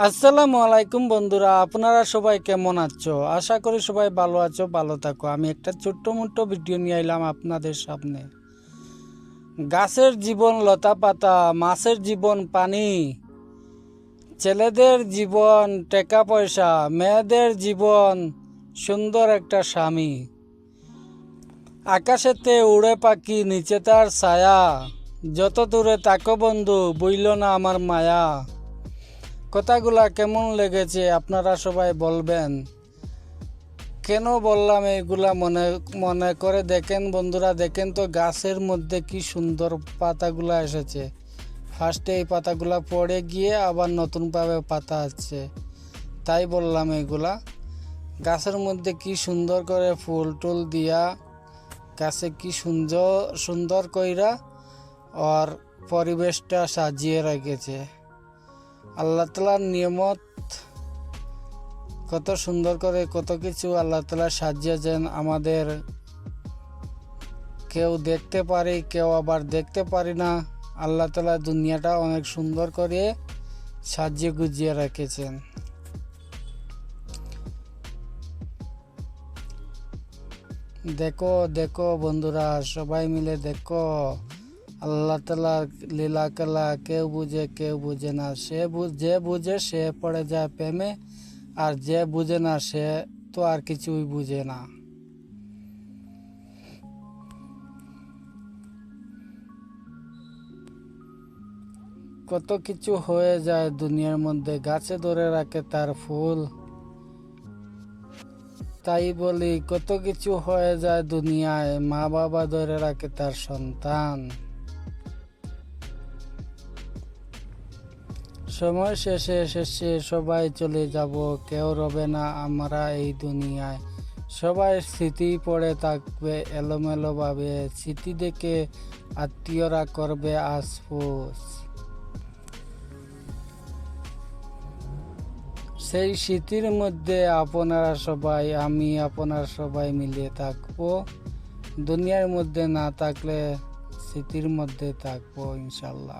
আসসালামু আলাইকুম বন্ধুরা, আপনারা সবাই কেমন আছো? আশা করি সবাই ভালো আছো, ভালো থাকো। আমি একটা ছোট্ট মোট্ট ভিডিও নিয়ে এলাম আপনাদের সামনে। গাছের জীবন লতা পাতা, মাছের জীবন পানি, ছেলেদের জীবন টাকা পয়সা, মেয়েদের জীবন সুন্দর একটা স্বামী। আকাশেতে উড়ে পাখি, নিচে তার ছায়া, যত দূরে তাকো বন্ধু, বইল না আমার মায়া। কথাগুলা কেমন লেগেছে আপনারা সবাই বলবেন। কেন বললাম এইগুলা মনে মনে করে দেখেন বন্ধুরা, দেখেন তো গাছের মধ্যে কি সুন্দর পাতাগুলা এসেছে। ফার্স্টে এই পাতাগুলা পড়ে গিয়ে আবার নতুনভাবে পাতা আসছে, তাই বললাম এগুলা। গাছের মধ্যে কি সুন্দর করে ফুল টুল দিয়া গাছে কি সুন্দর সুন্দর কইরা আর পরিবেশটা সাজিয়ে রেখেছে। আল্লাহ তাআলার নিয়ামত, কত সুন্দর করে কত কিছু আল্লাহ তাআলা সাজিয়েছেন আমাদের। কেউ দেখতে পারি, কেউ আবার দেখতে পারি না। আল্লাহ তাআলা দুনিয়াটা অনেক সুন্দর করে সাজিয়ে গুজিয়ে রেখেছেন। দেখো দেখো বন্ধুরা, সবাই মিলে দেখো আল্লাহ তাআলার লীলা খেলা। কেউ বুঝে কেউ বুঝে না। যে বুঝে সে পড়ে যায় প্রেমে, আর যে বুঝে না সে তো আর কিছুই বুঝে না। কত কিছু হয়ে যায় দুনিয়ার মধ্যে, গাছে ধরে রাখে তার ফুল। তাই বলি কত কিছু হয়ে যায় দুনিয়ায়, মা বাবা ধরে রাখে তার সন্তান। সময় শেষে শেষে সবাই চলে যাব, কেউ রবে না আমরা এই দুনিয়ায়। সবাই স্মৃতি পড়ে থাকবে এলোমেলো ভাবে, স্মৃতি দেখে আত্মীয়রা করবে আফসোস। সেই স্মৃতির মধ্যে আপনারা সবাই, আমি আপনারা সবাই মিলে থাকবো। দুনিয়ার মধ্যে না থাকলে স্মৃতির মধ্যে থাকবো ইনশাল্লাহ।